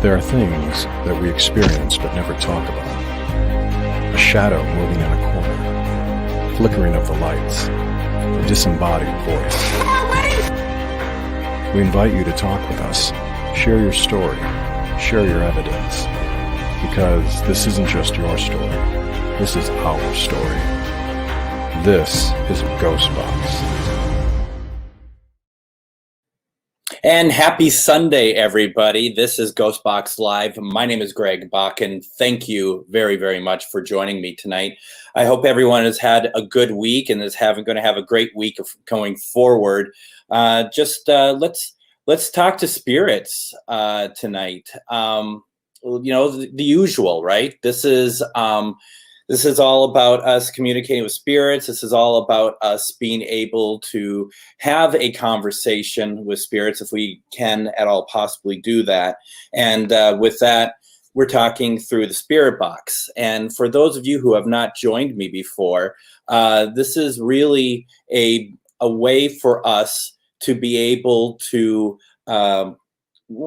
There are things that we experience but never talk about. A shadow moving in a corner, flickering of the lights, a disembodied voice. We invite you to talk with us, share your story, share your evidence, because this isn't just your story, this is our story. This is GhostBox. And happy Sunday, everybody. This is GhostBox Live. My name is Greg Bakun. Thank you very, very much for joining me tonight. I hope everyone has had a good week and is going to have a great week of going forward. Let's talk to spirits tonight. The usual, right? This is all about us communicating with spirits. This is all about us being able to have a conversation with spirits if we can at all possibly do that. And with that, we're talking through the spirit box. And for those of you who have not joined me before, this is really a way for us to be able to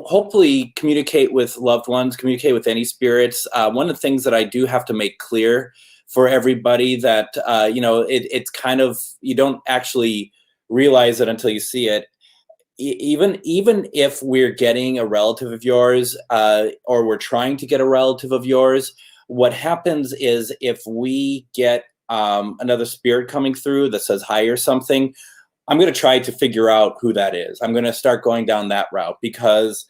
hopefully communicate with loved ones, communicate with any spirits. One of the things that I do have to make clear for everybody that, it's kind of, you don't actually realize it until you see it. Even if we're getting a relative of yours or we're trying to get a relative of yours, what happens is if we get another spirit coming through that says hi or something, I'm going to try to figure out who that is. I'm going to start going down that route because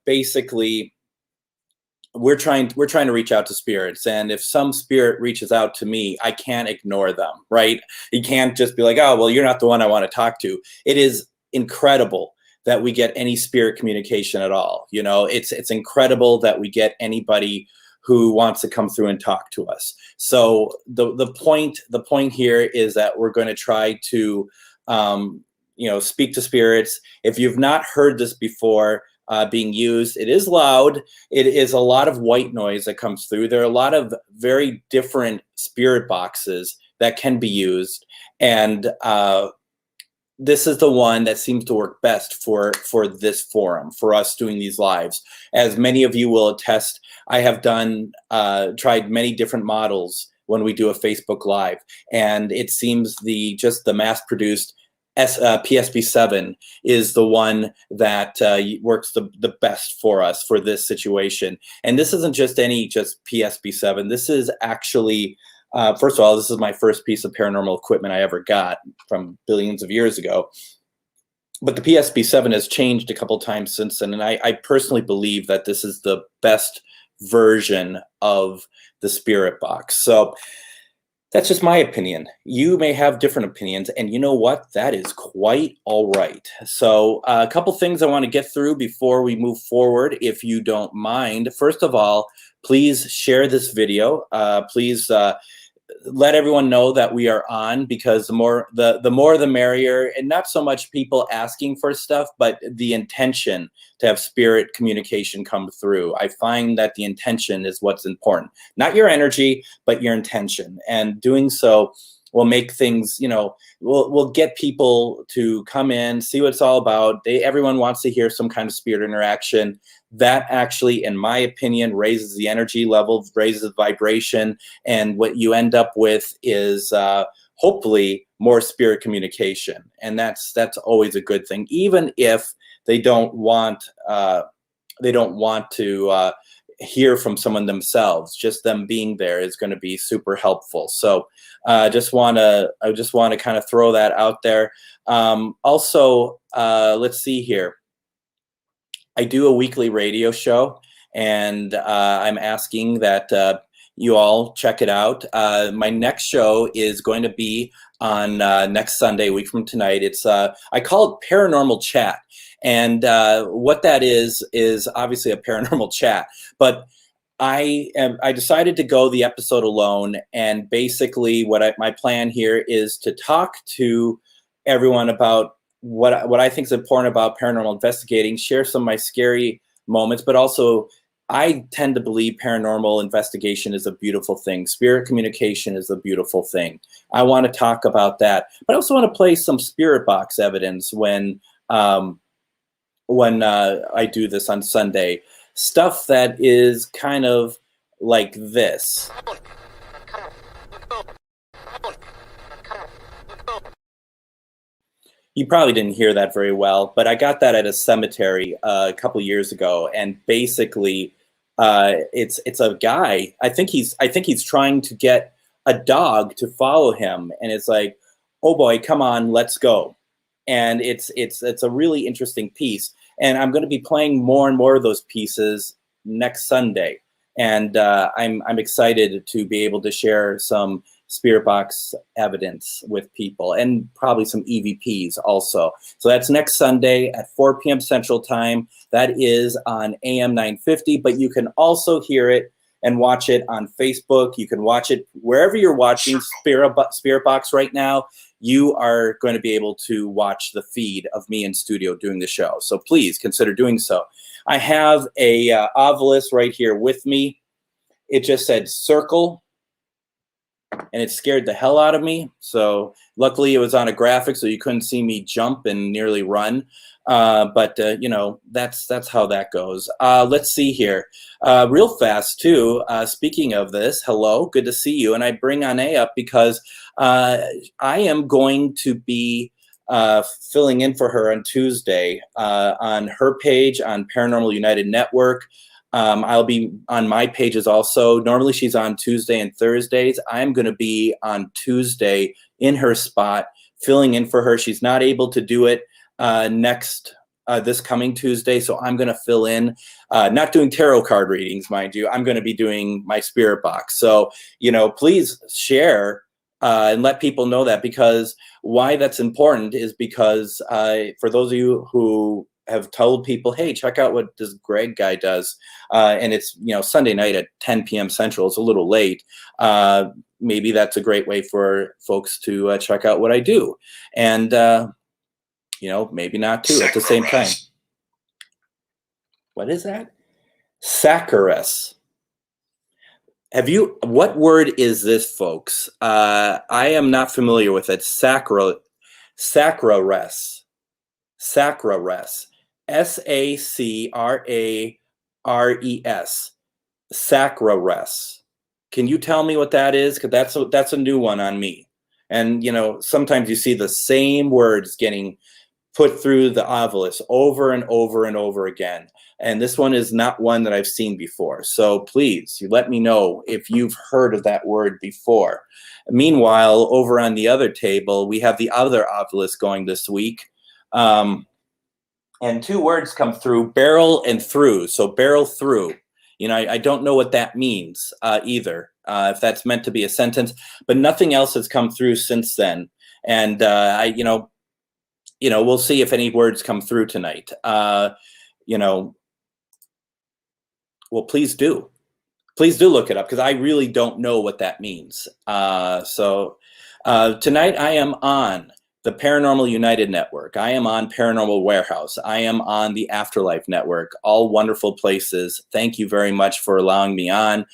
basically we're trying to reach out to spirits. And if some spirit reaches out to me, I can't ignore them, right? You can't just be like, oh, well, you're not the one I want to talk to. It is incredible that we get any spirit communication at all. You know, it's incredible that we get anybody who wants to come through and talk to us. So the point here is that we're going to try to speak to spirits. If you've not heard this before being used, it is loud. It is a lot of white noise that comes through. There are a lot of very different spirit boxes that can be used. And this is the one that seems to work best for this forum, for us doing these lives. As many of you will attest, I have tried many different models when we do a Facebook Live. And it seems the mass-produced PSP7 is the one that works the best for us for this situation. And this isn't just PSP7. This is actually, first of all, this is my first piece of paranormal equipment I ever got from billions of years ago. But the PSP7 has changed a couple times since then. And I personally believe that this is the best version of the spirit box. So that's just my opinion. You may have different opinions, and you know what? That is quite all right. So a couple things I want to get through before we move forward, if you don't mind. First of all, please share this video. Please let everyone know that we are on, because the more the merrier, and not so much people asking for stuff, but the intention to have spirit communication come through. I find that the intention is what's important, not your energy, but your intention. And doing so will make things, we'll get people to come in, see what it's all about. Everyone wants to hear some kind of spirit interaction. That actually, in my opinion, raises the energy level, raises the vibration, and what you end up with is hopefully more spirit communication. And that's always a good thing, even if they don't want to hear from someone themselves. Just them being there is going to be super helpful. So I just want to kind of throw that out there. Also, let's see here. I do a weekly radio show, and I'm asking that you all check it out. My next show is going to be on next Sunday, a week from tonight. It's I call it Paranormal Chat. And what that is obviously a paranormal chat, but I decided to go the episode alone. And basically my plan here is to talk to everyone about what I think is important about paranormal investigating, share some of my scary moments, but also I tend to believe paranormal investigation is a beautiful thing. Spirit communication is a beautiful thing. I want to talk about that, but I also want to play some spirit box evidence when I do this on Sunday. stuff that is kind of like this. You probably didn't hear that very well, but I got that at a cemetery a couple years ago, and basically, it's a guy. I think he's trying to get a dog to follow him, and it's like, oh boy, come on, let's go. And it's a really interesting piece, and I'm going to be playing more and more of those pieces next Sunday, and I'm excited to be able to share some spirit box evidence with people, and probably some EVPs also. So that's next Sunday at 4 p.m. Central Time. That is on AM 950, but you can also hear it and watch it on Facebook. You can watch it wherever you're watching Spirit Box right now. You are going to be able to watch the feed of me in studio doing the show. So please consider doing so. I have a obelisk right here with me. It just said circle, and it scared the hell out of me. So luckily it was on a graphic, so you couldn't see me jump and nearly run. But you know, that's how that goes. Let's see here. Real fast too, speaking of this, hello, good to see you. And I bring Ane up because I am going to be filling in for her on Tuesday on her page on Paranormal United Network. I'll be on my pages also. Normally she's on Tuesday and Thursdays. I'm going to be on Tuesday in her spot, filling in for her. She's not able to do it this coming Tuesday, so I'm going to fill in, not doing tarot card readings, mind you. I'm going to be doing my spirit box. So, you know, please share and let people know that, because why that's important is because for those of you who have told people, hey, check out what this Greg guy does, and it's, you know, Sunday night at 10 p.m. Central. It's a little late. Maybe that's a great way for folks to check out what I do, and you know, maybe not too at the same time. What is that? Saccharus. What word is this, folks? I am not familiar with it. Saccharus. Saccharus. S-A-C-R-A-R-E-S. Saccharus. Can you tell me what that is? Because that's a new one on me. And, you know, sometimes you see the same words getting put through the obelisk over and over and over again. And this one is not one that I've seen before. So please, you let me know if you've heard of that word before. Meanwhile, over on the other table, we have the other obelisk going this week. And two words come through, barrel and through. So barrel through. You know, I don't know what that means either, if that's meant to be a sentence, but nothing else has come through since then. And you know, we'll see if any words come through tonight. You know, well, please do look it up, because I really don't know what that means. So tonight I am on the Paranormal United Network. I am on Paranormal Warehouse. I am on the Afterlife Network. All wonderful places. Thank you very much for allowing me on.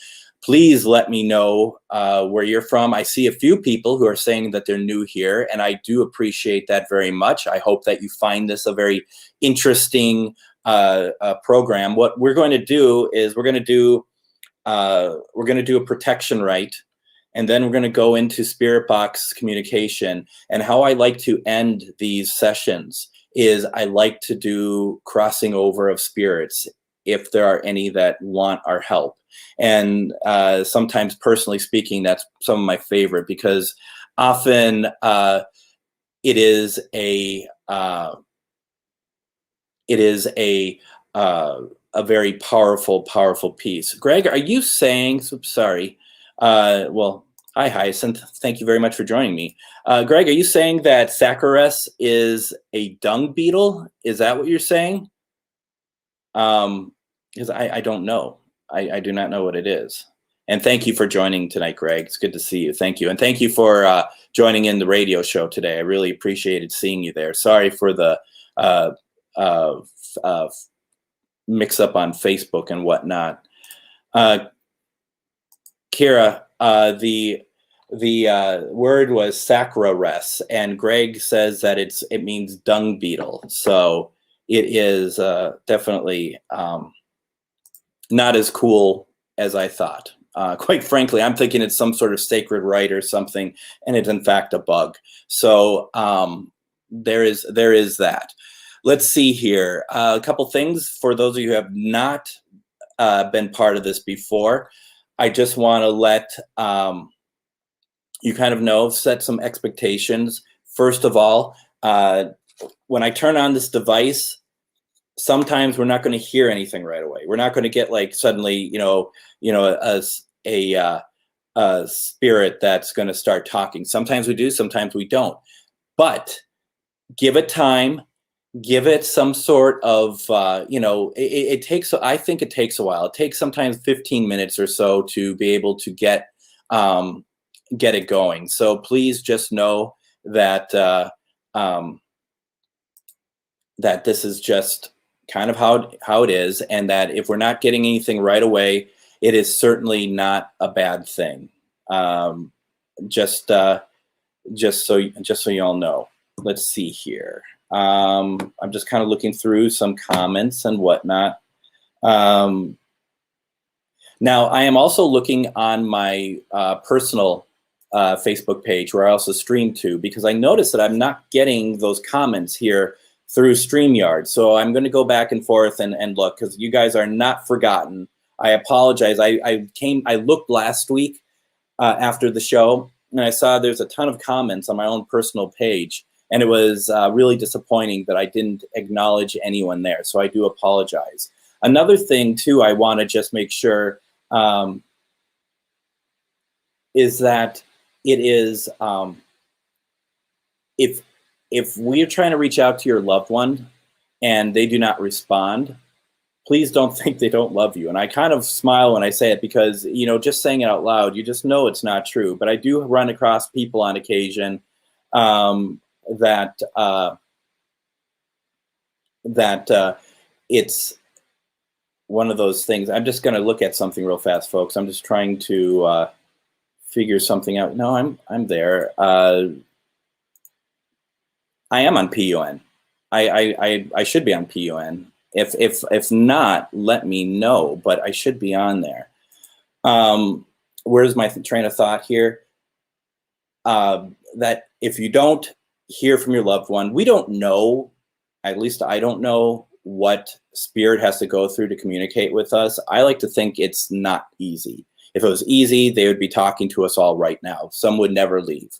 Please let me know where you're from. I see a few people who are saying that they're new here, and I do appreciate that very much. I hope that you find this a very interesting program. What we're going to do is we're going to do a protection rite, and then we're going to go into spirit box communication. And how I like to end these sessions is I like to do crossing over of spirits if there are any that want our help. And sometimes, personally speaking, that's some of my favorite, because often it is a very powerful piece. Greg, are you saying? Sorry. Well, hi, Hyacinth. Thank you very much for joining me. Greg, are you saying that Saccharus is a dung beetle? Is that what you're saying? Because I don't know. I do not know what it is. And thank you for joining tonight, Greg. It's good to see you. Thank you. And thank you for joining in the radio show today. I really appreciated seeing you there. Sorry for the mix up on Facebook and whatnot. Kira, the word was saccharus, and Greg says that it means dung beetle. So it is definitely not as cool as I thought. Quite frankly, I'm thinking it's some sort of sacred right or something, and it's in fact a bug. So there is that. Let's see here. A couple things for those of you who have not been part of this before. I just want to let you kind of know, set some expectations. First of all, when I turn on this device, sometimes we're not going to hear anything right away. We're not going to get like suddenly, a spirit that's going to start talking. Sometimes we do, sometimes we don't. But give it time. Give it some sort of, it takes, I think it takes a while. It takes sometimes 15 minutes or so to be able to get it going. So please just know that, that this is just kind of how it is, and that if we're not getting anything right away, it is certainly not a bad thing. Just so you all know. Let's see here. I'm just kind of looking through some comments and whatnot. Now, I am also looking on my personal Facebook page, where I also stream to, because I noticed that I'm not getting those comments here through StreamYard. So I'm going to go back and forth and look, because you guys are not forgotten. I apologize. I looked last week after the show, and I saw there's a ton of comments on my own personal page. And it was really disappointing that I didn't acknowledge anyone there. So I do apologize. Another thing, too, I want to just make sure is that it is, if we're trying to reach out to your loved one and they do not respond, please don't think they don't love you. And I kind of smile when I say it, because, just saying it out loud, you just know it's not true. But I do run across people on occasion that it's one of those things. I'm just going to look at something real fast, folks. I'm just trying to figure something out. No, I'm there. I am on PUN. I should be on PUN. If not, let me know. But I should be on there. Where's my train of thought here? That if you don't hear from your loved one, we don't know, at least I don't know, what spirit has to go through to communicate with us. I like to think it's not easy. If it was easy, they would be talking to us all right now. Some would never leave.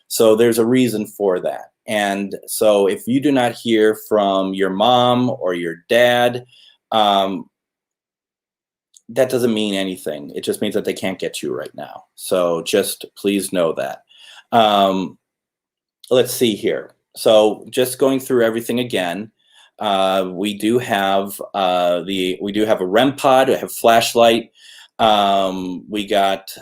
So there's a reason for that. And so if you do not hear from your mom or your dad, that doesn't mean anything. It just means that they can't get you right now. So just please know that. Let's see here. So just going through everything again, we do have a REM pod. We have flashlight. We got,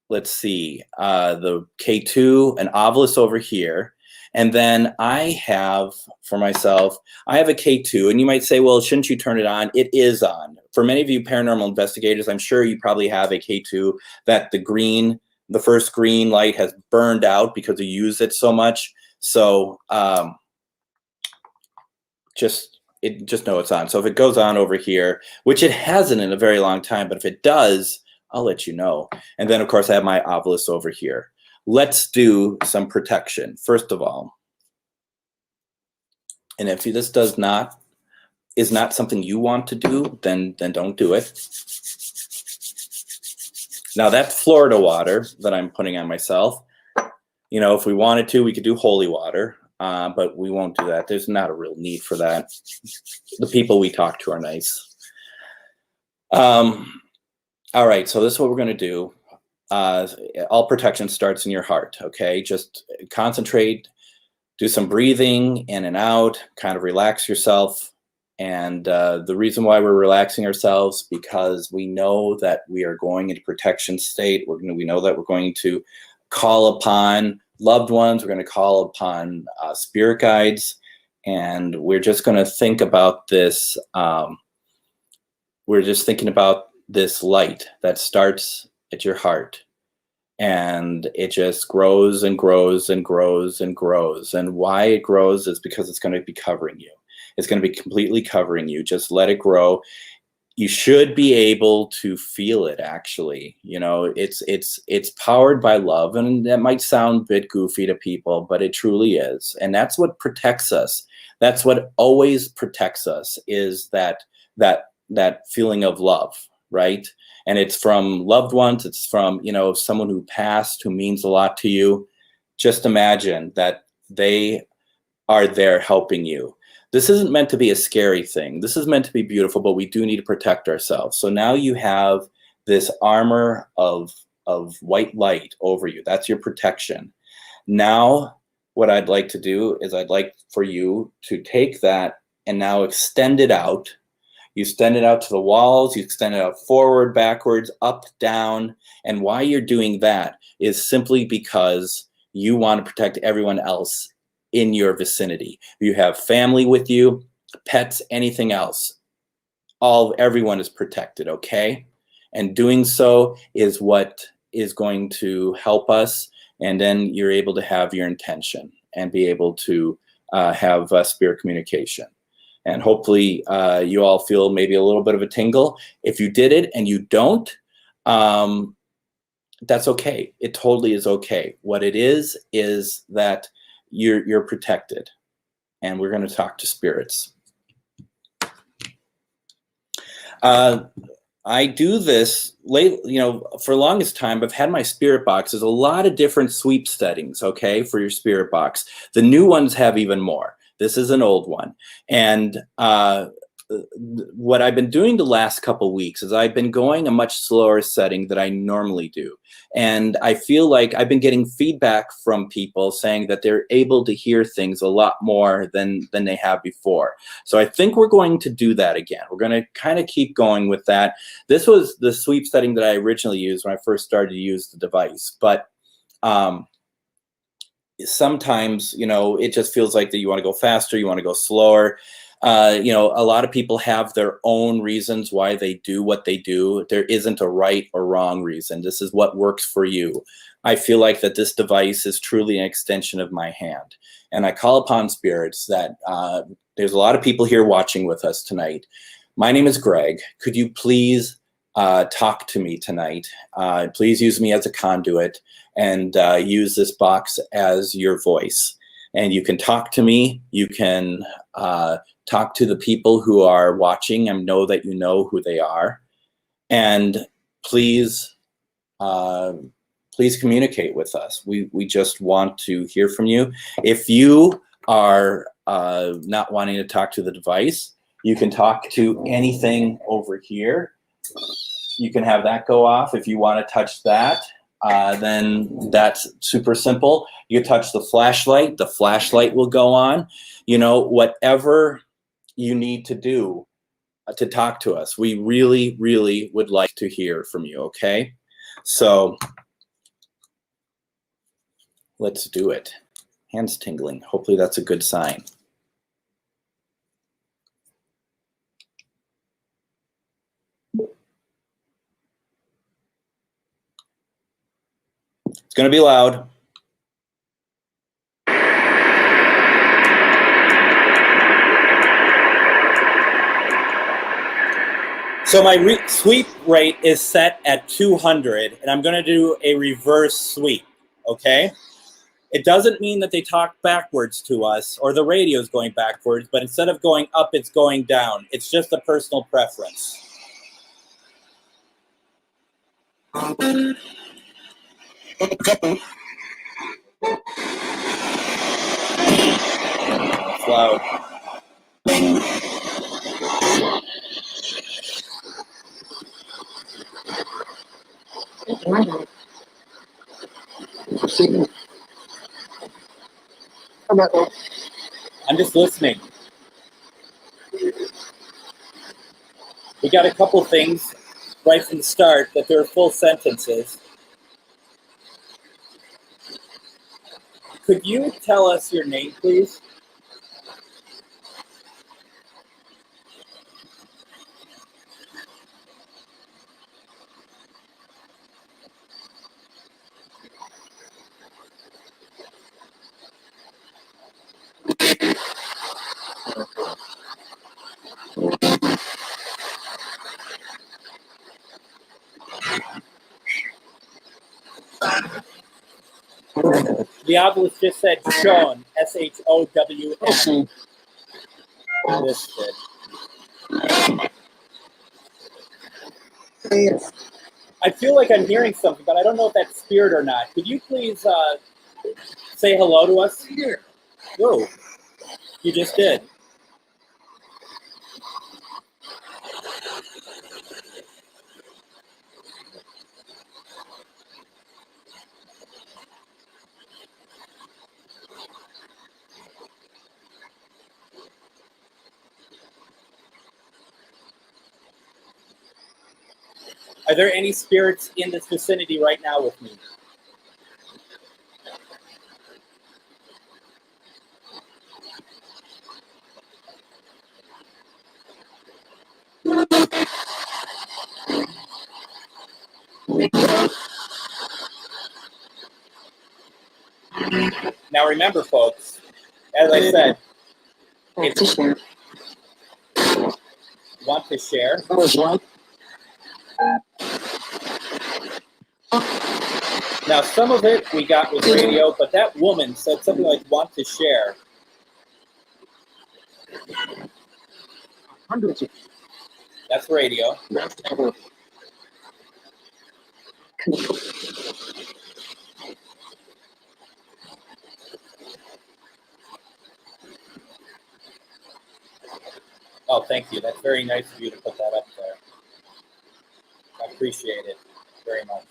let's see, the K2, an Ovilus over here. And then I have, for myself, I have a K2. And you might say, well, shouldn't you turn it on? It is on. For many of you paranormal investigators, I'm sure you probably have a K2 that the first green light has burned out because you use it so much. So just know it's on. So if it goes on over here, which it hasn't in a very long time, but if it does, I'll let you know. And then, of course, I have my Ovilus over here. Let's do some protection, first of all. And if this is not something you want to do, then don't do it. Now, that's Florida water that I'm putting on myself. If we wanted to, we could do holy water, but we won't do that. There's not a real need for that. The people we talk to are nice. All right, so this is what we're going to do. All protection starts in your heart, okay? Just concentrate, do some breathing in and out, kind of relax yourself. And the reason why we're relaxing ourselves, because we know that we are going into protection state. We know that we're going to call upon loved ones. We're going to call upon spirit guides. And we're just going to think about this. We're just thinking about this light that starts at your heart. And it just grows and grows and grows and grows. And why it grows is because it's going to be covering you. It's going to be completely covering you. Just let it grow. you should be able to feel it. Actually, you know, it's powered by love, and that might sound a bit goofy to people, but it truly is. And that's what protects us. That's what always protects us, is that feeling of love, right? And it's from loved ones. It's from, you know, someone who passed, who means a lot to you. Just imagine that they are there helping you. This isn't meant to be a scary thing. This is meant to be beautiful, but we do need to protect ourselves. So now you have this armor of white light over you. That's your protection. Now, what I'd like to do is I'd like for you to take that and now extend it out. You extend it out to the walls, you extend it out forward, backwards, up, down. And why you're doing that is simply because you want to protect everyone else in your vicinity. You have family with you, pets, anything else. Everyone is protected, okay? And doing so is what is going to help us. And then you're able to have your intention and be able to have spirit communication. And hopefully you all feel maybe a little bit of a tingle. If you did it and you don't, that's okay. It totally is okay. What it is that you're protected. And we're going to talk to spirits. I do this late, you know, for the longest time. I've had my spirit box. There's a lot of different sweep settings, okay, for your spirit box. The new ones have even more. This is an old one. And what I've been doing the last couple weeks is I've been going a much slower setting than I normally do. And I feel like I've been getting feedback from people saying that they're able to hear things a lot more than they have before. So I think we're going to do that again. We're going to kind of keep going with that. This was the sweep setting that I originally used when I first started to use the device. But sometimes, you know, it just feels like that you want to go faster, you want to go slower. You know, a lot of people have their own reasons why they do what they do. There isn't a right or wrong reason. This is what works for you. I feel like that this device is truly an extension of my hand. And I call upon spirits that there's a lot of people here watching with us tonight. My name is Greg. Could you please talk to me tonight? Please use me as a conduit and use this box as your voice. And you can talk to me. You can talk to the people who are watching and know that you know who they are. And please, please communicate with us. We just want to hear from you. If you are not wanting to talk to the device, you can talk to anything over here. You can have that go off. If you want to touch that, then that's super simple. You touch the flashlight will go on. You know, whatever you need to do to talk to us. We really, really would like to hear from you, okay? So let's do it. Hands tingling. Hopefully that's a good sign. It's going to be loud. So my sweep rate is set at 200, and I'm going to do a reverse sweep, okay? It doesn't mean that they talk backwards to us or the radio is going backwards, but instead of going up, it's going down. It's just a personal preference. It's loud. I'm just listening. We got a couple things right from the start that they're full sentences. Could you tell us your name, please? Diabolus just said Sean, S-H-O-W-N. This did. I feel like I'm hearing something, but I don't know if that's spirit or not. Could you please say hello to us? Here. Whoa. You just did. Are there any spirits in this vicinity right now with me? Now remember, folks, as I said, it's want to share. Now, some of it we got with radio, but that woman said something like want to share. That's radio. Oh, thank you. That's very nice of you to put that up there. I appreciate it very much.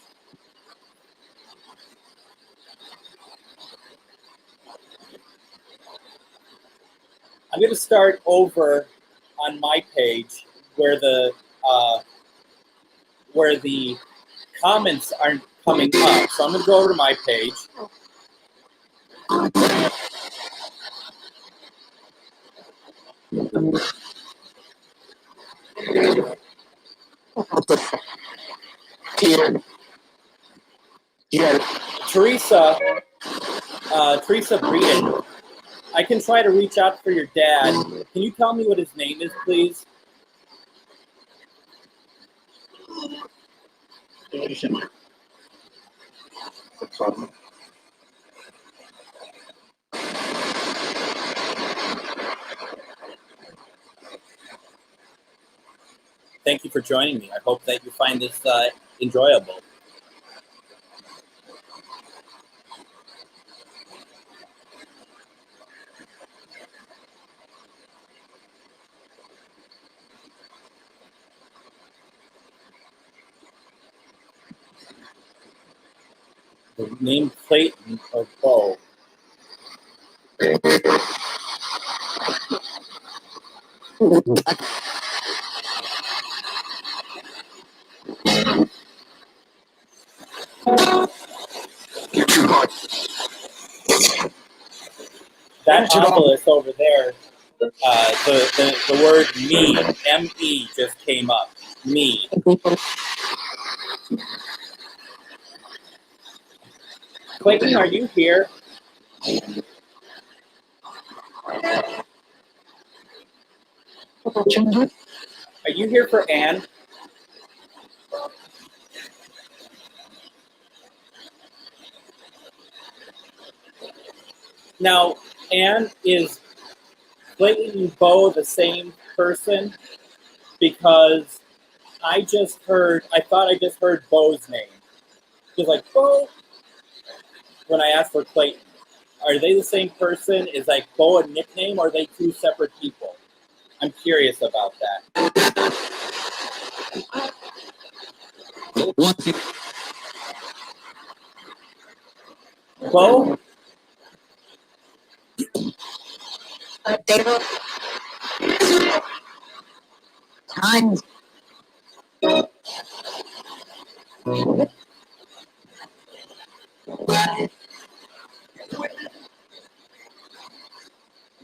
I'm going to start over on my page where the comments aren't coming up. So I'm going to go over to my page. Teresa Breeden. I can try to reach out for your dad. Can you tell me what his name is, please? Thank you for joining me. I hope that you find this enjoyable. The name Clayton or Bo. That obelisk over there, the word me, M-E, just came up. Me. Clayton, are you here? Are you here for Anne? Now, Anne, is Clayton and Bo the same person? Because I thought I just heard Bo's name. She was like, Bo, when I asked for Clayton. Are they the same person? Is like Bo a nickname, or are they two separate people? I'm curious about that. Bo?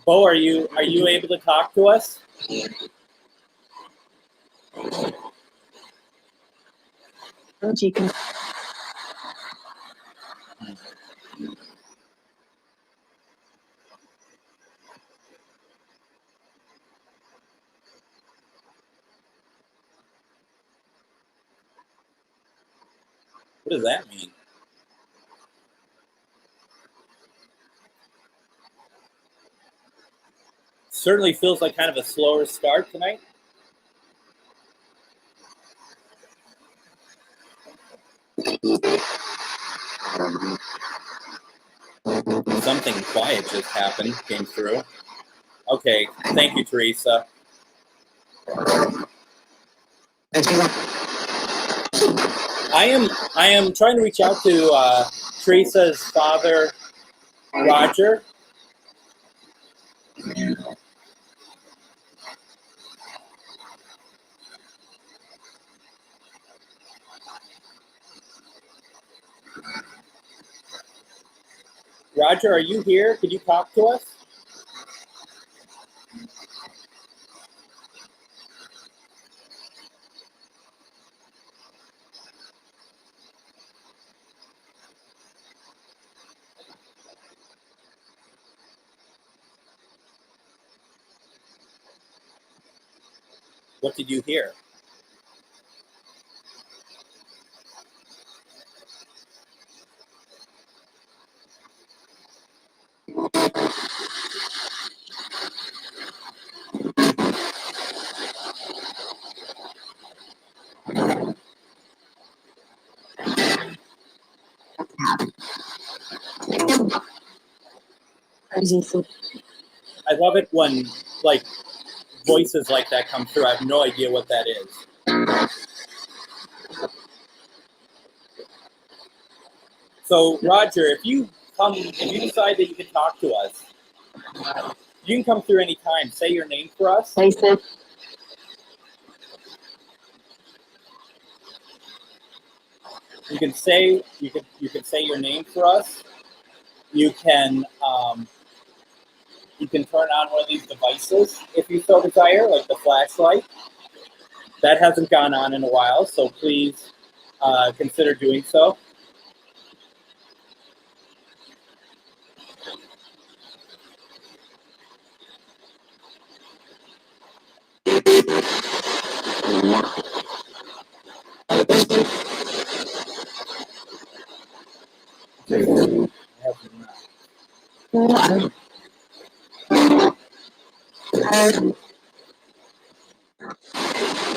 Bo, are you able to talk to us? What does that mean? certainly feels like kind of a slower start tonight. Something quiet just happened, came through. Okay, thank you, Teresa. I am trying to reach out to Teresa's father, Roger. Roger, are you here? Could you talk to us? What did you hear? I love it when like voices like that come through. I have no idea what that is. So Roger, if you decide that you can talk to us, you can come through anytime. Say your name for us. You can say your name for us. You can turn on one of these devices if you so desire, like the flashlight. That hasn't gone on in a while, so please consider doing so.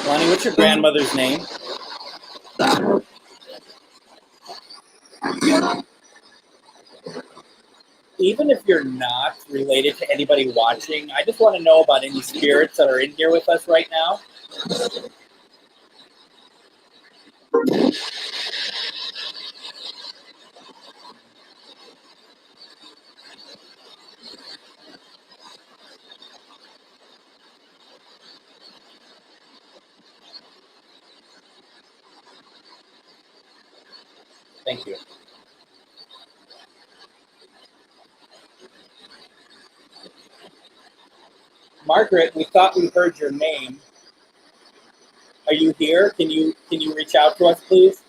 Lonnie, what's your grandmother's name? Even if you're not related to anybody watching, I just want to know about any spirits that are in here with us right now. Thank you. Margaret, we thought we heard your name. Are you here? Can you reach out to us, please?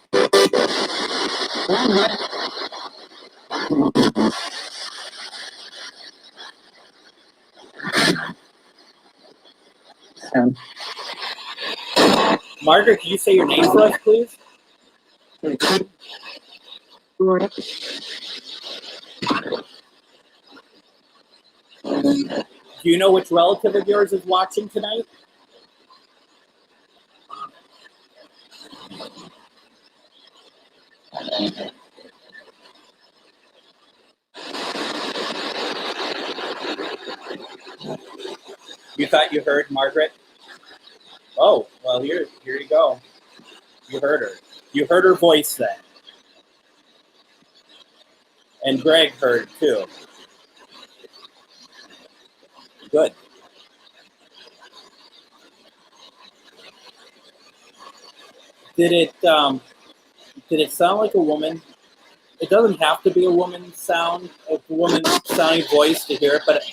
Margaret, can you say your name for us, please? Do you know which relative of yours is watching tonight? You thought you heard Margaret? Oh, well, here you go. You heard her. You heard her voice then. And Greg heard too. Good. Did it sound like a woman? It doesn't have to be a woman's sound, a woman's sounding voice to hear it, but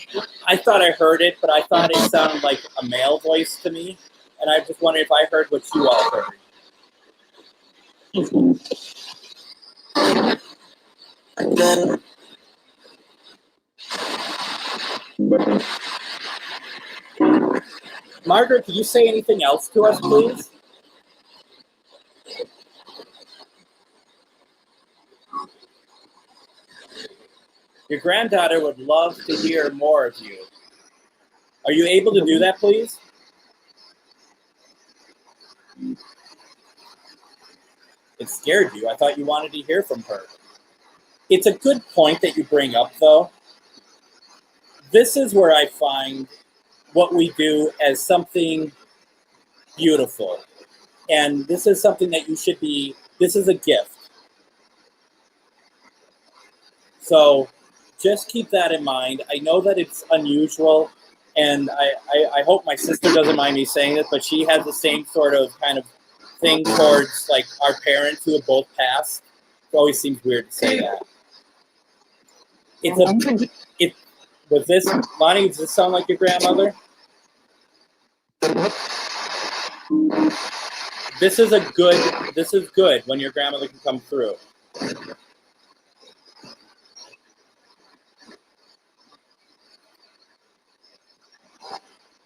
I thought I heard it, but I thought it sounded like a male voice to me. And I just wondered if I heard what you all heard. Margaret, could you say anything else to us, please? Your granddaughter would love to hear more of you. Are you able to do that, please? It scared you. I thought you wanted to hear from her. It's a good point that you bring up, though. This is where I find what we do as something beautiful. And this is something that you should be, this is a gift. So just keep that in mind. I know that it's unusual, and I hope my sister doesn't mind me saying this, but she has the same sort of kind of thing towards like our parents who have both passed. It always seems weird to say that. Was this, Lonnie, does this sound like your grandmother? This is good when your grandmother can come through.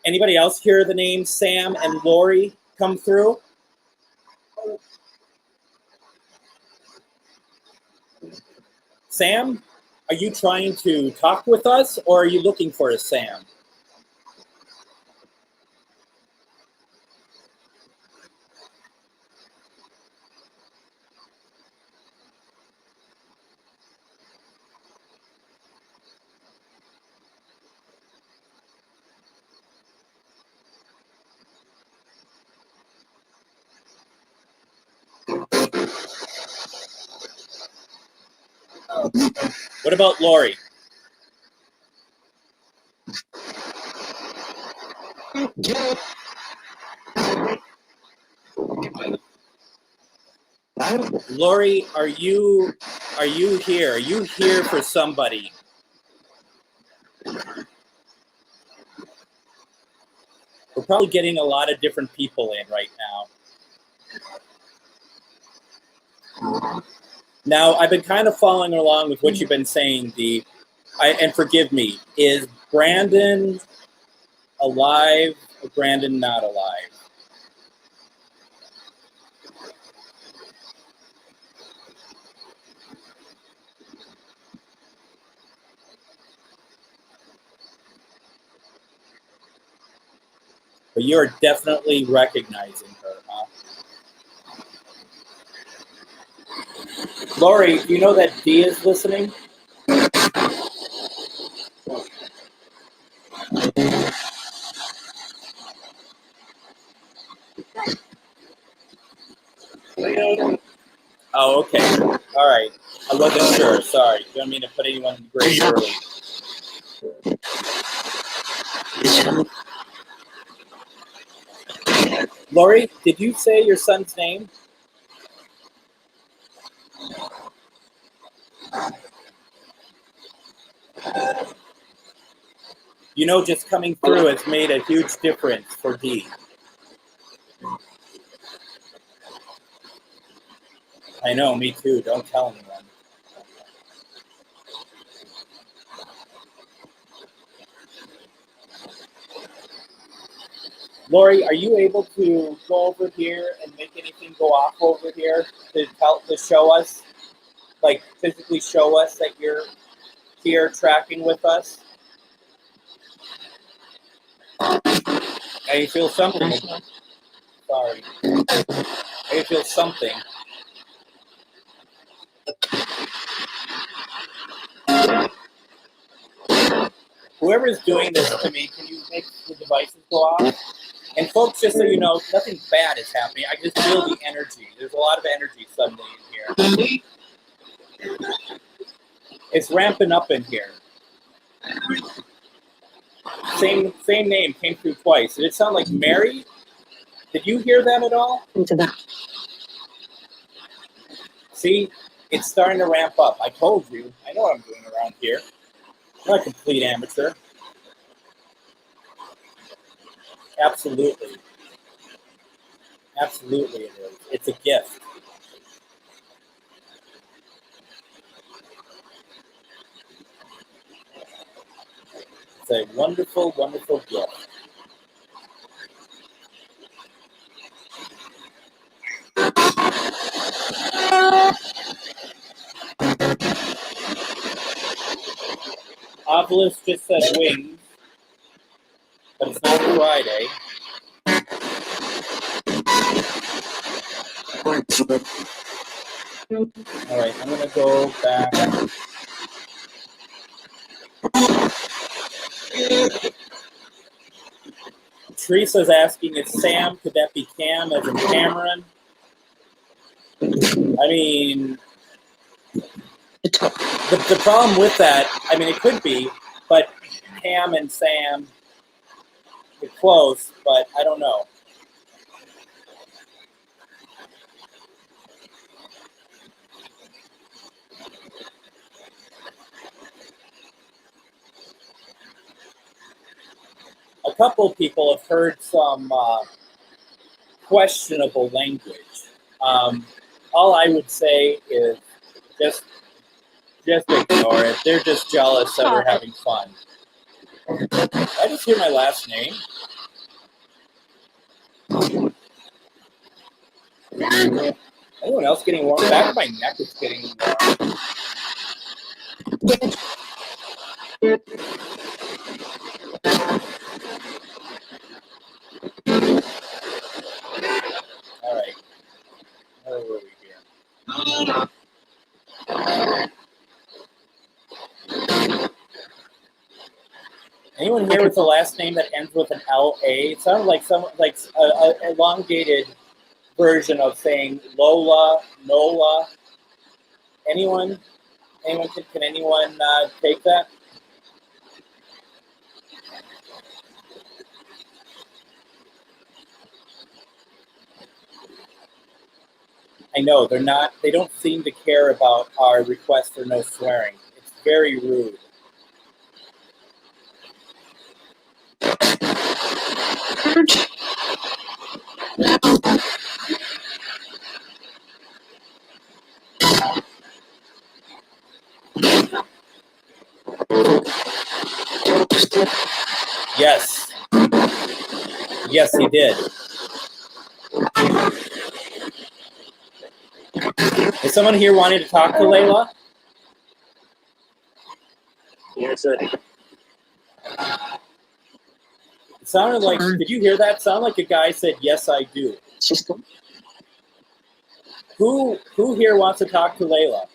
Anybody else hear the names Sam and Lori come through? Sam, are you trying to talk with us, or are you looking for a Sam? What about Lori? Lori, are you here? Are you here for somebody? We're probably getting a lot of different people in right now. Now, I've been kind of following along with what you've been saying, Dee. And forgive me, is Brandon alive or Brandon not alive? But you're definitely recognizing her, huh? Lori, do you know that Dee is listening? Oh, okay. All right. I wasn't sure. Sorry. You don't mean to put anyone in grade early. Lori, did you say your son's name? You know, just coming through has made a huge difference for Dee. I know, me too. Don't tell anyone. Lori, are you able to go over here and make anything go off over here to show us, like physically show us that you're here tracking with us? I feel something. Sorry. I feel something. Whoever is doing this to me, can you make the devices go off? And folks, just so you know, nothing bad is happening. I just feel the energy. There's a lot of energy suddenly in here. It's ramping up in here. Same name came through twice. Did it sound like Mary? Did you hear that at all? See, it's starting to ramp up. I told you. I know what I'm doing around here. I'm not a complete amateur. Absolutely. Absolutely it is. It's a gift. It's a wonderful, wonderful gift. Obelisk just said wings. but it's not Friday. All right, I'm going to go back. Teresa's asking if Sam, could that be Cam as in Cameron? I mean, the problem with that, I mean, it could be, but Cam and Sam are close, but I don't know. A couple of people have heard some questionable language. All I would say is just ignore it. They're just jealous that we're having fun. I just hear my last name. Anyone else getting warm? The back of my neck is getting warm. All right. Where were we here? Anyone here with the last name that ends with an L-A? It sounded like some an elongated version of saying Lola, Nola. Anyone? Can anyone take that? I know they don't seem to care about our request for no swearing. It's very rude. Yes. Yes, he did. Is someone here wanting to talk to Layla? Yes, sir. It sounded like, did you hear that? It sounded like a guy said, yes, I do. System. Who here wants to talk to Layla?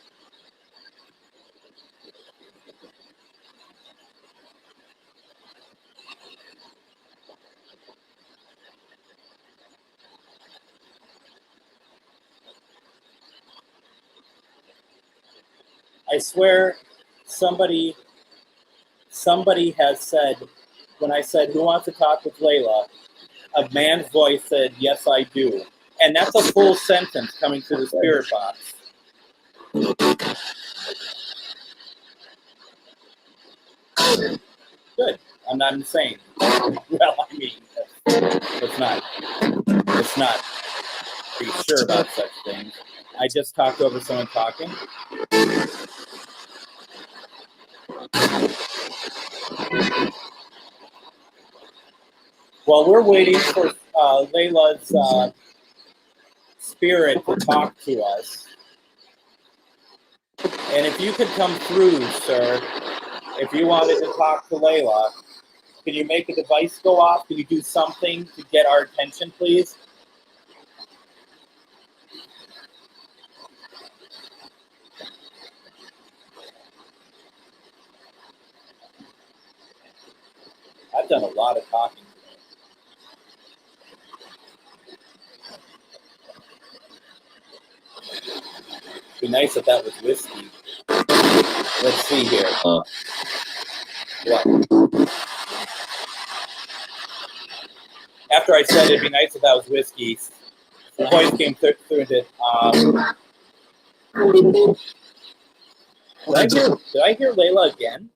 I swear somebody has said, when I said, who wants to talk with Layla, a man's voice said, yes, I do. And that's a full sentence coming through the spirit box. Good. I'm not insane. Well, I mean, it's not. Are you sure about such things? I just talked over someone talking. While we're waiting for Layla's spirit to talk to us, and if you could come through, sir, if you wanted to talk to Layla, can you make a device go off? Can you do something to get our attention, please? I've done a lot of talking today. It'd be nice if that was whiskey. Let's see here. What? After I said it'd be nice if that was whiskey, the voice came through and did, did I hear Layla again?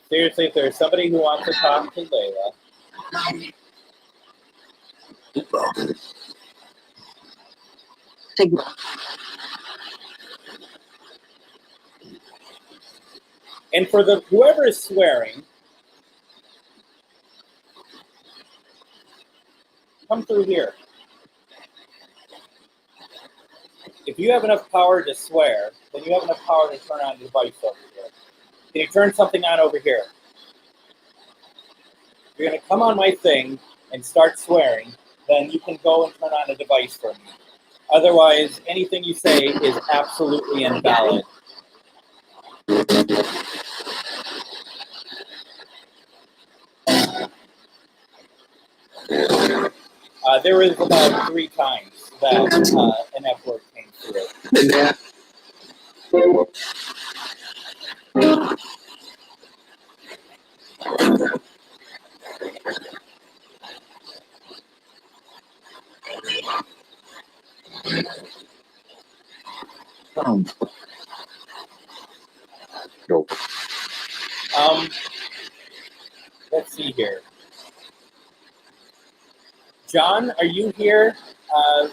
Seriously, if there's somebody who wants to talk to Layla. And for the whoever is swearing, come through here. if you have enough power to swear, then you have enough power to turn on the device over here. Can you turn something on over here? You're going to come on my thing and start swearing, then you can go and turn on a device for me. Otherwise, anything you say is absolutely invalid. There was about 3 times that an F word came through. Let's see here. John, are you here? I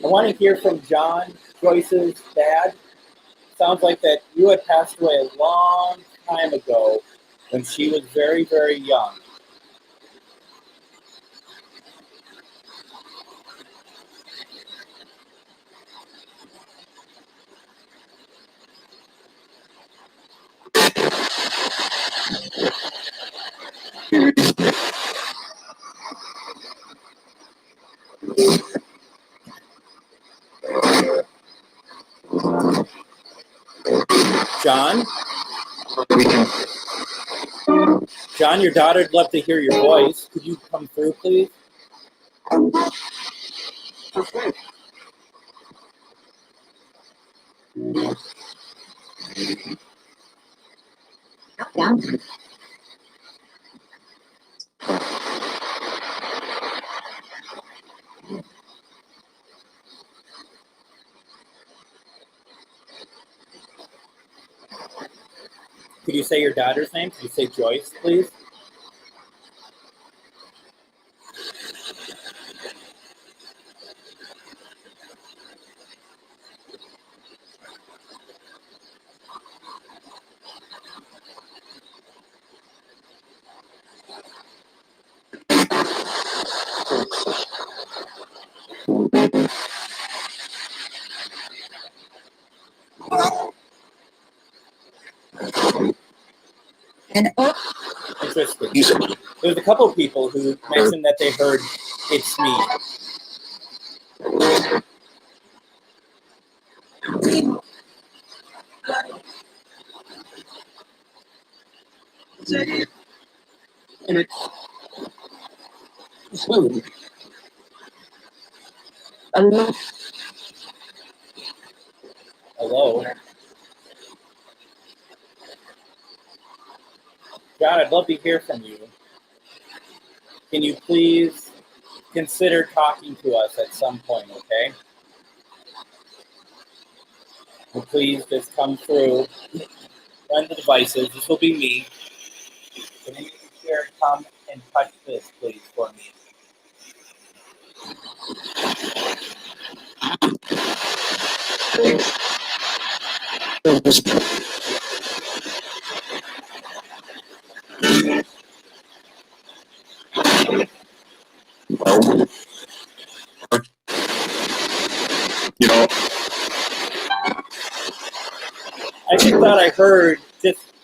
want to hear from John, Joyce's dad. Sounds like that you had passed away a long time ago when she was very, very young. John? John, your daughter'd love to hear your voice. Could you come through, please? Yeah. Could you say your daughter's name? Could you say Joyce, please? Interesting. There's a couple of people who mentioned that they heard "It's me." Hello. John, I'd love to hear from you. Can you please consider talking to us at some point, okay? And please just come through, run the devices. This will be me. Can you here come and touch this, please, for me? I just thought I heard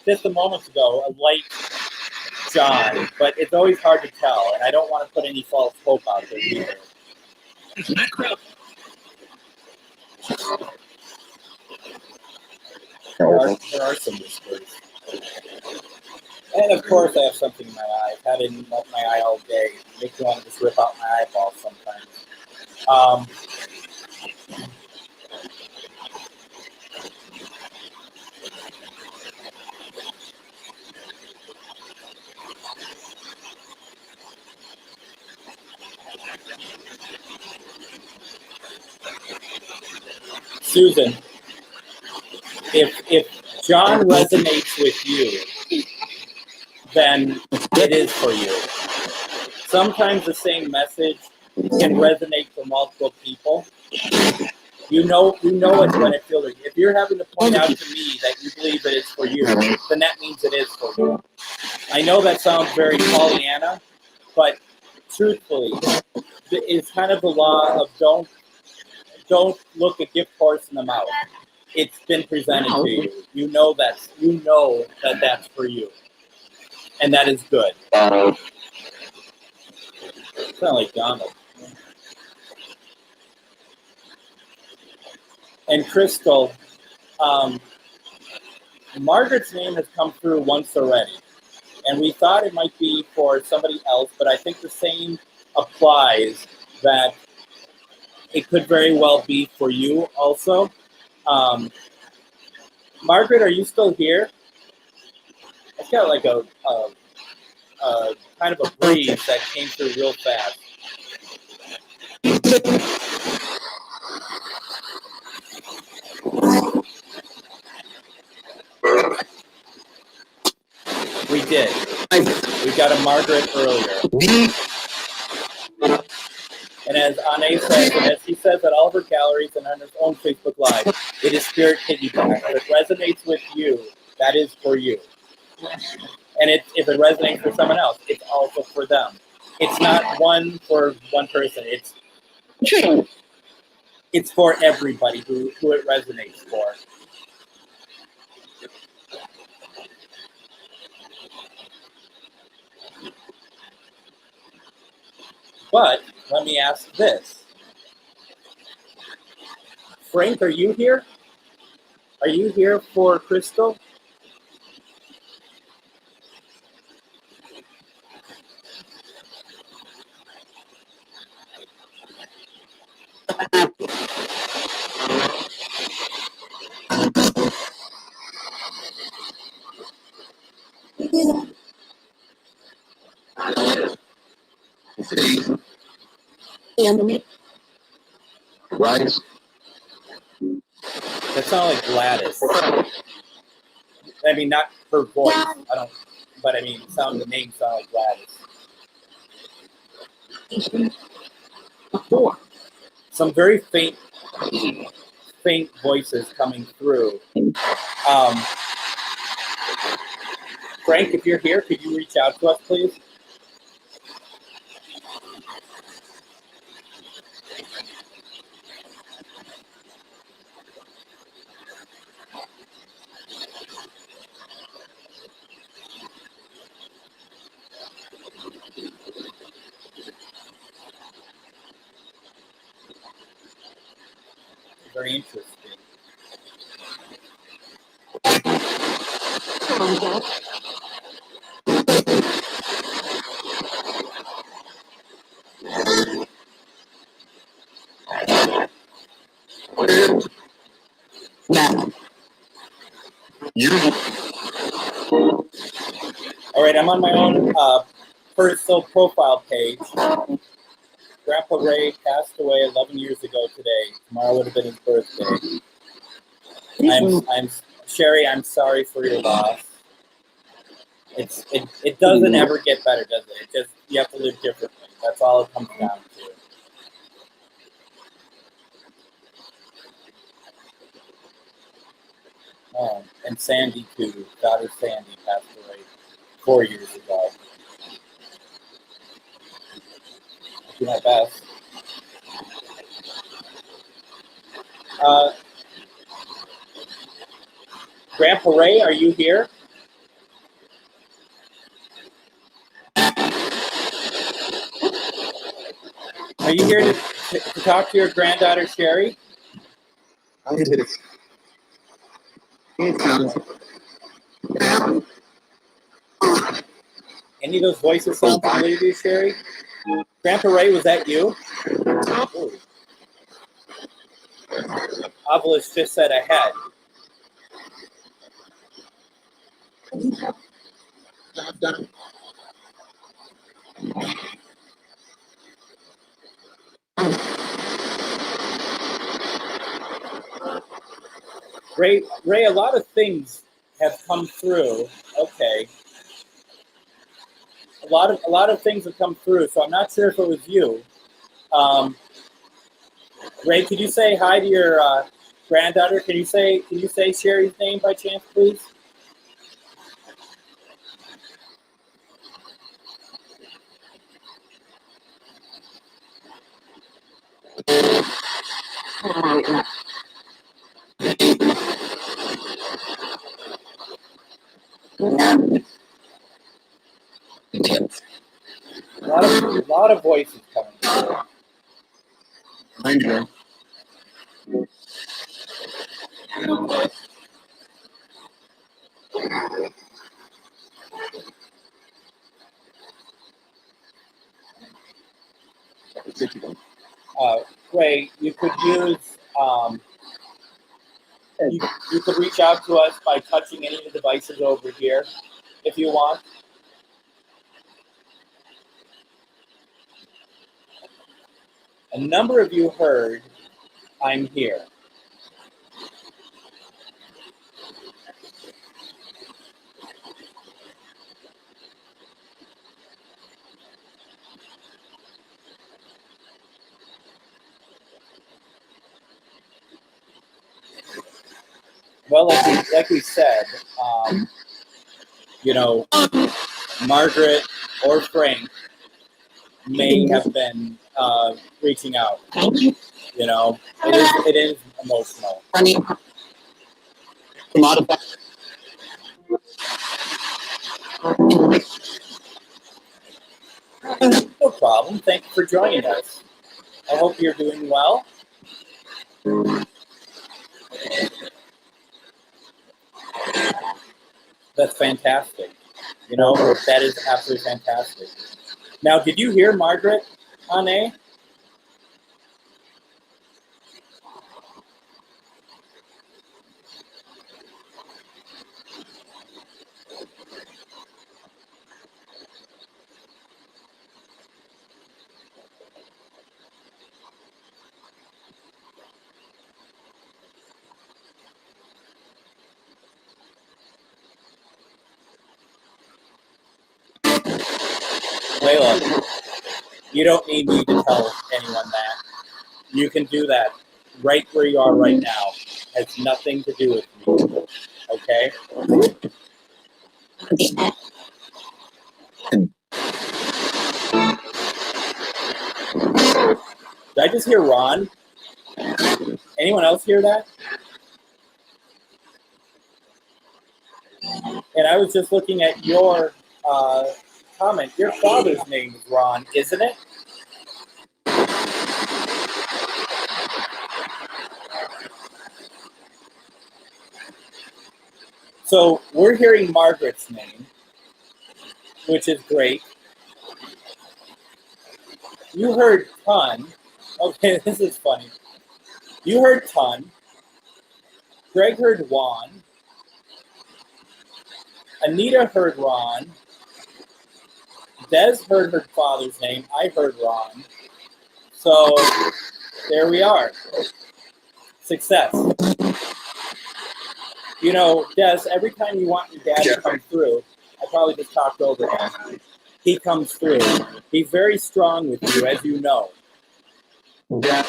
just a moment ago a light John, but it's always hard to tell, and I don't want to put any false hope out there either. There are some whispers. And of course I have something in my eye. I've had it in my eye all day. It makes me want to just rip out my eyeball sometimes. Susan, if John resonates with you, then it is for you. Sometimes the same message can resonate for multiple people. You know it's when it feels. If you're having to point out to me that you believe that it's for you, then that means it is for you. I know that sounds very Pollyanna, but truthfully, it's kind of the law of don't look a gift horse in the mouth. It's been presented to you. You know that that's for you, and that is good. Sound like Donald. And Crystal, Margaret's name has come through once already, and we thought it might be for somebody else, but I think the same applies, that it could very well be for you also. Margaret, are you still here? It's got like a kind of a breeze that came through real fast. We did. We got a Margaret earlier. And as Anne says, and as she says at all of her galleries and on her own Facebook Live, it is spirit piggyback. If it resonates with you, that is for you. And if it resonates for someone else, it's also for them. It's not one for one person. It's for everybody who it resonates for. But let me ask this. Frank, are you here? Are you here for Crystal? Right. That sounds like Gladys. I mean, not her voice. But I mean, the name sounds like Gladys. Some very faint voices coming through. Frank, if you're here, could you reach out to us, please? Very interesting. All right, I'm on my own personal profile page. Grandpa Ray passed away 11 years ago today. Tomorrow would have been his birthday. I'm Sherry, I'm sorry for your loss. It doesn't ever get better, does it? It just, you have to live differently. That's all it comes down to. And Sandy too. Daughter Sandy passed away 4 years ago. I do my best. Grandpa Ray, are you here? Are you here to talk to your granddaughter Sherry? I did it. Any of those voices sound familiar to you, Sherry? Grandpa Ray, was that you? Ooh. Obelisk just said ahead. Ray, a lot of things have come through. Okay. A lot of things have come through, so I'm not sure if it was you. Ray, could you say hi to your granddaughter? Can you say Sherry's name by chance, please? A lot of voices coming through. I know. Ray, you could use, you could reach out to us by touching any of the devices over here if you want. A number of you heard, I'm here. Well, like we said, you know, Margaret or Frank may have been reaching out. You know, it is emotional. No problem. Thank you for joining us. I hope you're doing well. That's fantastic. You know, that is absolutely fantastic. Now, did you hear Margaret on A? Layla, you don't need me to tell anyone that. You can do that right where you are right now. It has nothing to do with me. Okay? Did I just hear Ron? Anyone else hear that? And I was just looking at your comment. Your father's name is Ron, isn't it? So we're hearing Margaret's name, which is great. You heard Ton. Okay, this is funny. You heard Ton. Greg heard Juan. Anita heard Ron. Des heard her father's name. I heard Ron. So there we are. Success. You know, Des, every time you want your dad to come through, I probably just talked over him. He comes through. He's very strong with you, as you know. Yeah.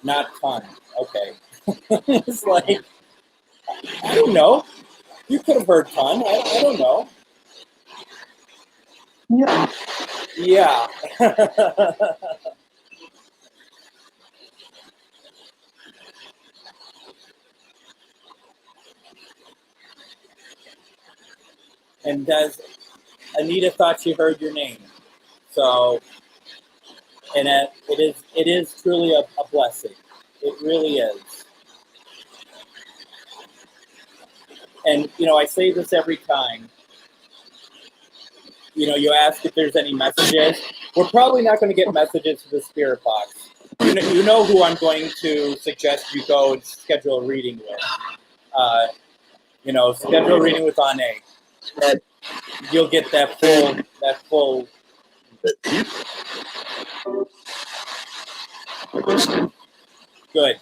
Not fun. Okay. It's like, I don't know. You could have heard fun. I don't know. Yeah. Yeah. And Anita thought she heard your name. So, and it is truly a blessing. It really is. And, you know, I say this every time. You know, you ask if there's any messages. We're probably not going to get messages to the spirit box. You know who I'm going to suggest you go and schedule a reading with. You know, schedule a reading with Ane. You'll get that full. Good.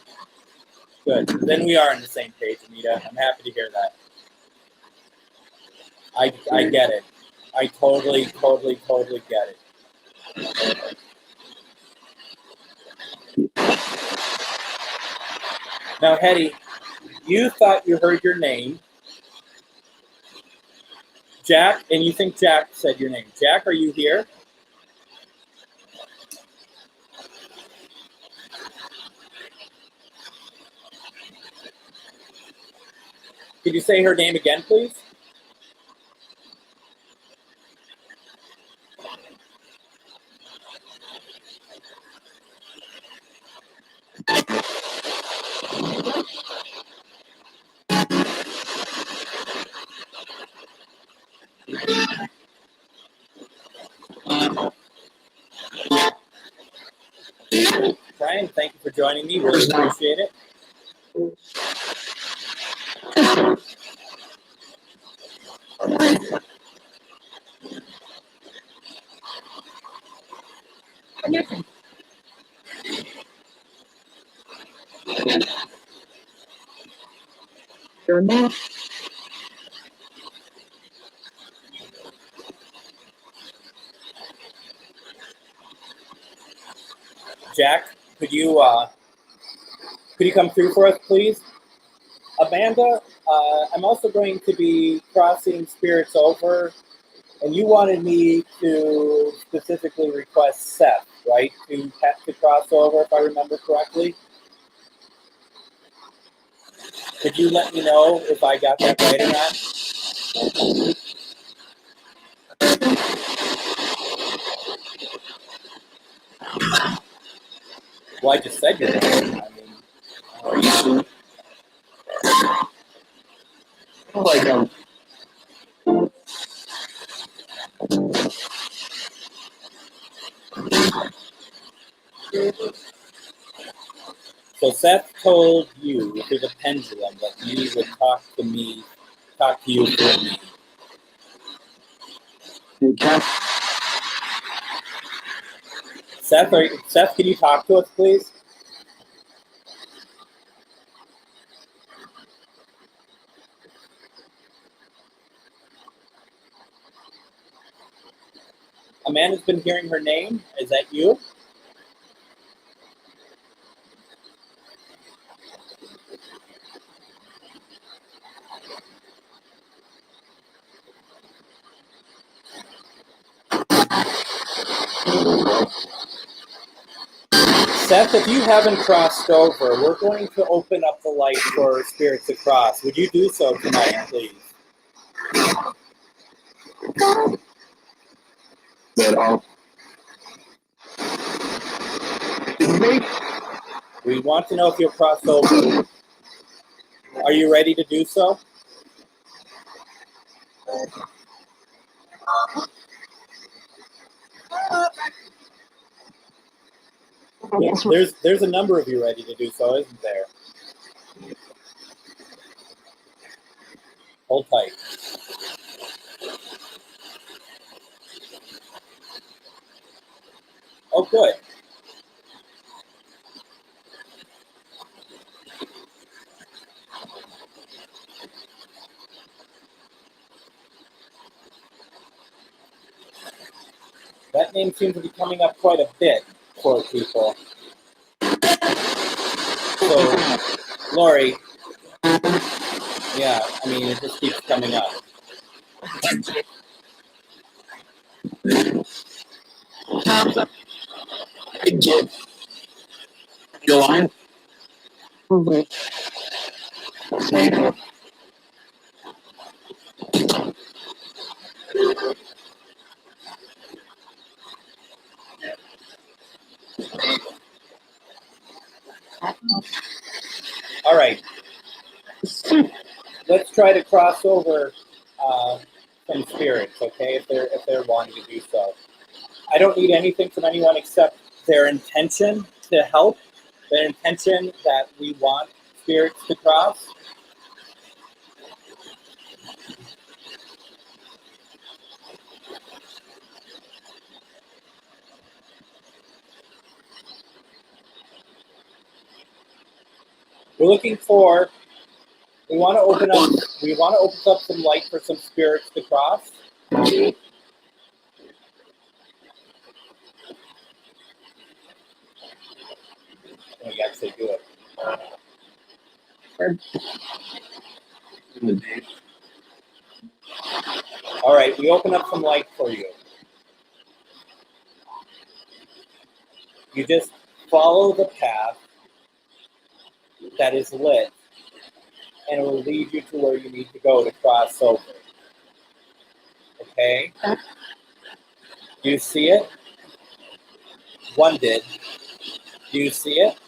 Then we are on the same page, Anita. I'm happy to hear that. I get it. I totally get it. Now, Hetty, you thought you heard your name. Jack, and you think Jack said your name. Jack, are you here? Could you say her name again, please? Brian, thank you for joining me. Really appreciate it. Your name. Jack, could you come through for us, please? Amanda, I'm also going to be crossing spirits over, and you wanted me to specifically request Seth, right, to cross over, if I remember correctly. Could you let me know if I got that right or not? Well, I just said your name. Are you sure? Like So Seth told you through the pendulum that you would talk to you through me. Okay. Seth, can you talk to us, please? Amanda's been hearing her name. Is that you? Seth, if you haven't crossed over, we're going to open up the light for spirits to cross. Would you do so tonight, please? That all. We want to know if you'll cross over. Are you ready to do so? Yeah, there's a number of you ready to do so, isn't there? Hold tight. Oh, good. That name seems to be coming up quite a bit for people. So, Lori, yeah, I mean, it just keeps coming up. Go on. All right. Let's try to cross over some spirits, okay? If they're wanting to do so. I don't need anything from anyone except their intention to help, their intention that we want spirits to cross. We're looking for. We want to open up some light for some spirits to cross. Let me actually do it. All right. right, we open up some light for you. You just follow the path that is lit, and it will lead you to where you need to go to cross over. Okay? Do you see it? One did. Do you see it?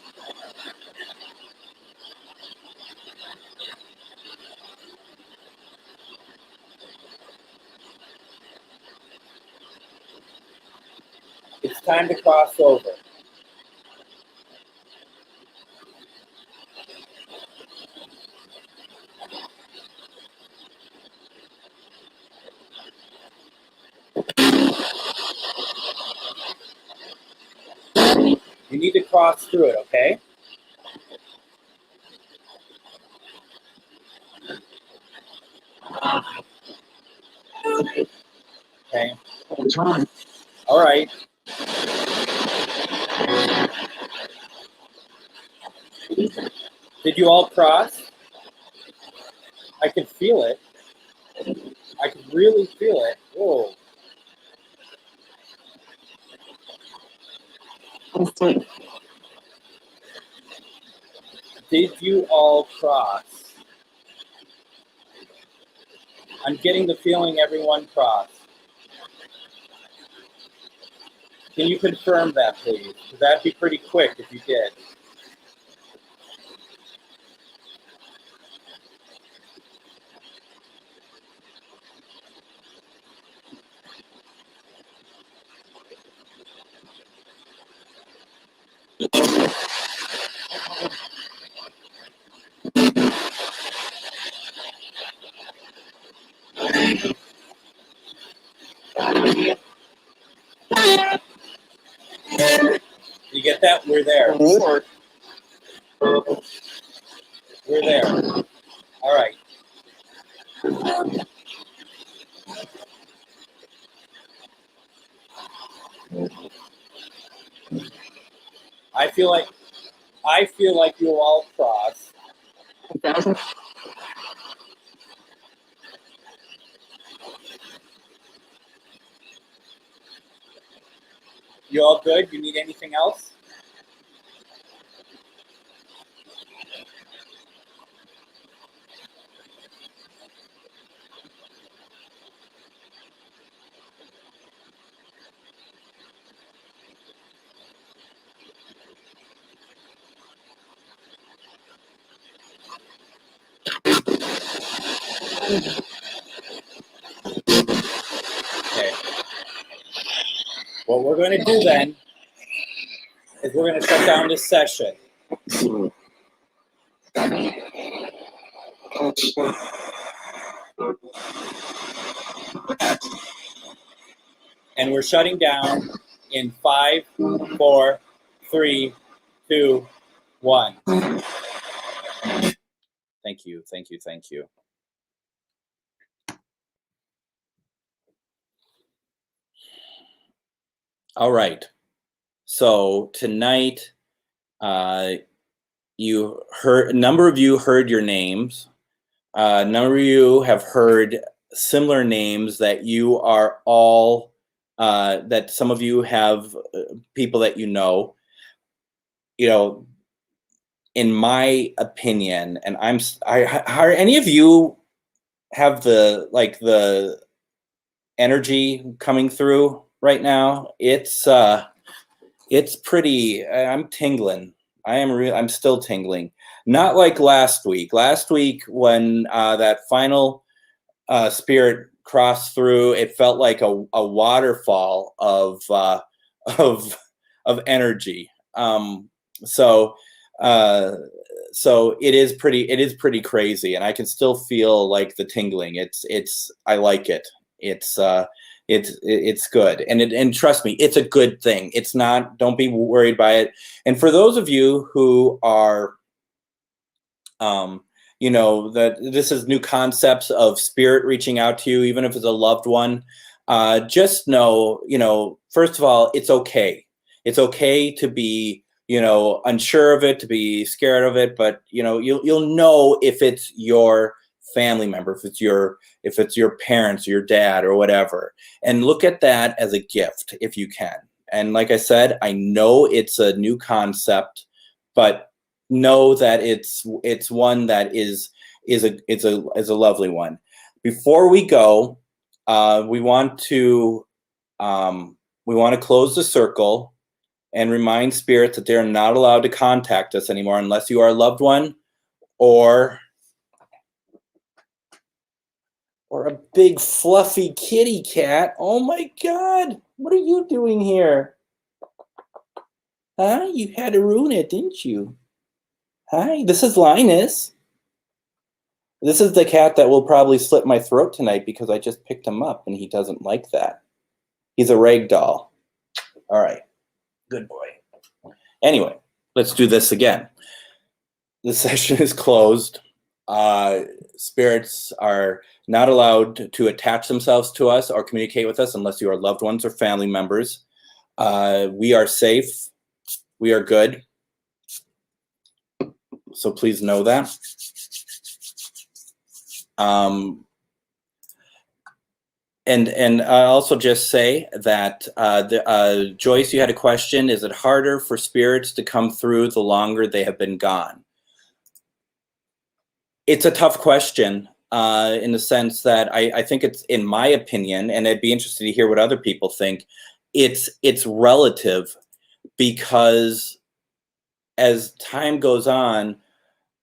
It's time to cross over. You need to cross through it, okay? Okay. All right. Did you all cross? I could feel it. I could really feel it. Whoa. Did you all cross? I'm getting the feeling everyone crossed. Can you confirm that, please? Because that'd be pretty quick if you did. You get that? We're there. We're there. All right. I feel like you all cross. You all good? You need anything else? Okay. What we're going to do then is we're going to shut down this session. And we're shutting down in 5, 4, 3, 2, 1. Thank you, thank you, thank you. All right. So tonight, you heard, a number of you heard your names. A number of you have heard similar names that you are all, that some of you have people that you know. You know, in my opinion, and are any of you have the energy coming through right now? It's pretty. I'm tingling. I'm still tingling. Not like last week. Last week when that final spirit crossed through, it felt like a waterfall of energy. So it is pretty crazy, and I can still feel like the tingling. I like it. It's good, and trust me, it's a good thing. It's not. Don't be worried by it. And for those of you who are, that this is new concepts of spirit reaching out to you, even if it's a loved one, just know, first of all, it's okay. It's okay to be, unsure of it, to be scared of it, but you'll know if it's your family member, if it's your parents or your dad or whatever, and look at that as a gift if you can. And like I said, I know it's a new concept, but know that it's one that is a lovely one. Before we go, we want to close the circle and remind spirits that they're not allowed to contact us anymore unless you are a loved one or a big fluffy kitty cat. Oh my God, what are you doing here? Huh? You had to ruin it, didn't you? Hi, this is Linus. This is the cat that will probably slit my throat tonight because I just picked him up and he doesn't like that. He's a rag doll. All right, good boy. Anyway, let's do this again. The session is closed. Spirits are not allowed to attach themselves to us or communicate with us unless you are loved ones or family members. We are safe. We are good. So please know that. And I'll also just say that Joyce, you had a question. Is it harder for spirits to come through the longer they have been gone? It's a tough question in the sense that I think it's, in my opinion, and I'd be interested to hear what other people think, it's relative, because as time goes on,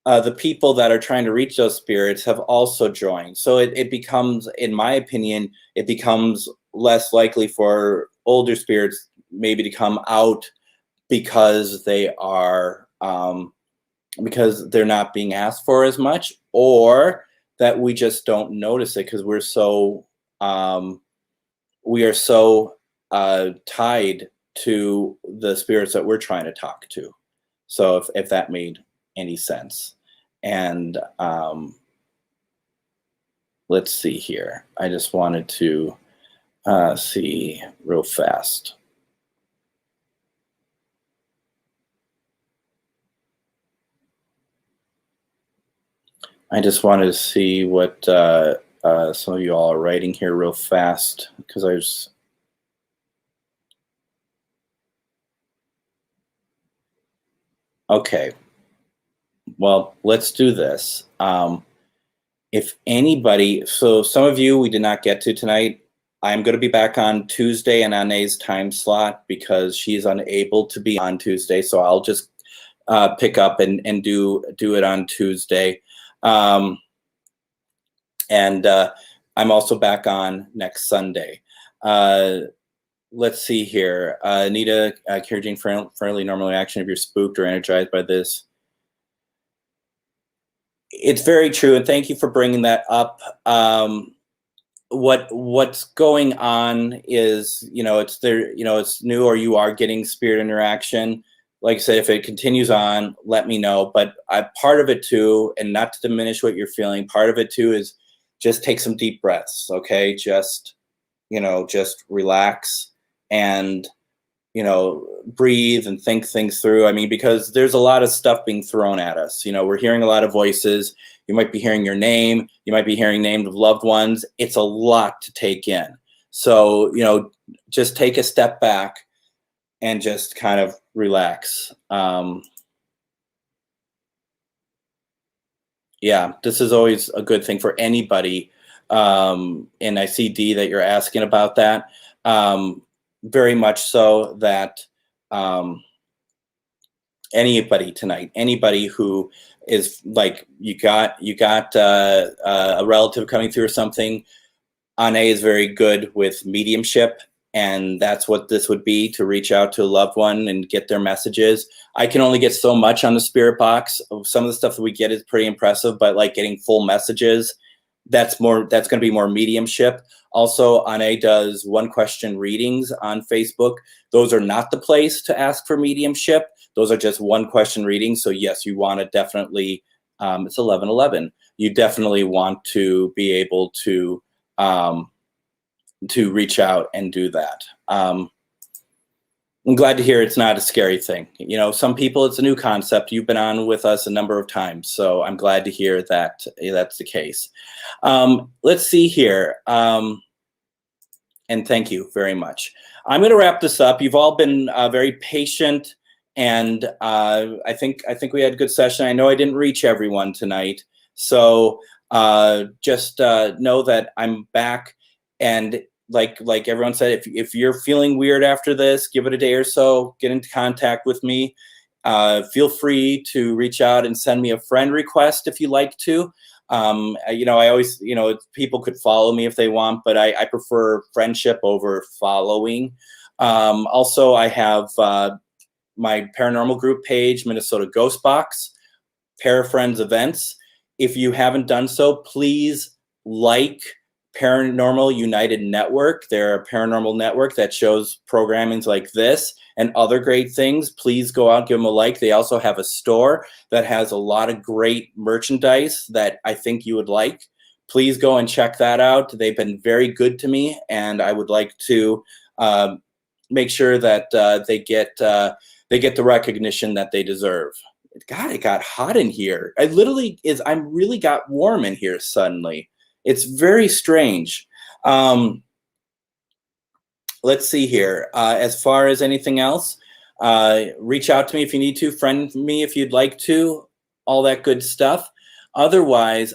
the people that are trying to reach those spirits have also joined. So it becomes, in my opinion, it becomes less likely for older spirits maybe to come out because they are because they're not being asked for as much, or that we just don't notice it because we are so tied to the spirits that we're trying to talk to. So if that made any sense. And let's see here. I just wanted to see real fast. I just wanted to see what some of you all are writing here real fast, because I was... Okay. Well, let's do this. If anybody, so some of you we did not get to tonight, I'm going to be back on Tuesday and Anae's time slot because she's unable to be on Tuesday. So I'll just pick up and do it on Tuesday. And I'm also back on next Sunday. Let's see here. Anita, Carrie Jane, friendly normal reaction if you're spooked or energized by this. It's very true, and thank you for bringing that up. What's going on is, it's there, it's new, or you are getting spirit interaction. Like I said, if it continues on, let me know. But part of it too, and not to diminish what you're feeling, part of it too is just take some deep breaths, okay? Just relax and, breathe and think things through. I mean, because there's a lot of stuff being thrown at us. We're hearing a lot of voices. You might be hearing your name. You might be hearing names of loved ones. It's a lot to take in. So, just take a step back and just kind of relax. Yeah, this is always a good thing for anybody. And I see, Dee, that you're asking about that. Very much so that anybody tonight, anybody who is like, you got a relative coming through or something, Ane is very good with mediumship, and that's what this would be, to reach out to a loved one and get their messages. I can only get so much on the spirit box. Some of the stuff that we get is pretty impressive, but like getting full messages, that's going to be more mediumship. Also, Ane does one-question readings on Facebook. Those are not the place to ask for mediumship. Those are just one-question readings. So yes, you want to definitely, it's 11:11. You definitely want to be able to reach out and do that. I'm glad to hear it's not a scary thing. You know, some people, it's a new concept. You've been on with us a number of times, so I'm glad to hear that that's the case. Let's see here. And thank you very much. I'm going to wrap this up. You've all been very patient, and I think we had a good session. I know I didn't reach everyone tonight, so just know that I'm back. And like everyone said, if you're feeling weird after this, give it a day or so. Get into contact with me. Feel free to reach out and send me a friend request if you like to. You know, I always, you know, people could follow me if they want, but I prefer friendship over following. Also, I have my paranormal group page, Minnesota GhostBox, Parafriends Events. If you haven't done so, please like Paranormal United Network. They're a paranormal network that shows programmings like this and other great things. Please go out, give them a like. They also have a store that has a lot of great merchandise that I think you would like. Please go and check that out. They've been very good to me, and I would like to make sure that they get the recognition that they deserve. God, it got hot in here. I'm really got warm in here suddenly. It's very strange. Let's see here. As far as anything else, reach out to me if you need to. Friend me if you'd like to. All that good stuff. Otherwise,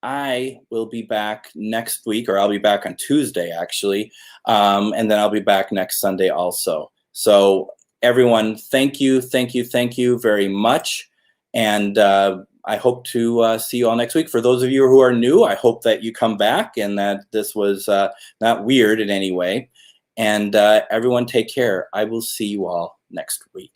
I will be back next week, or I'll be back on Tuesday, actually. And then I'll be back next Sunday also. So everyone, thank you very much. And I hope to see you all next week. For those of you who are new, I hope that you come back and that this was not weird in any way. And everyone take care. I will see you all next week.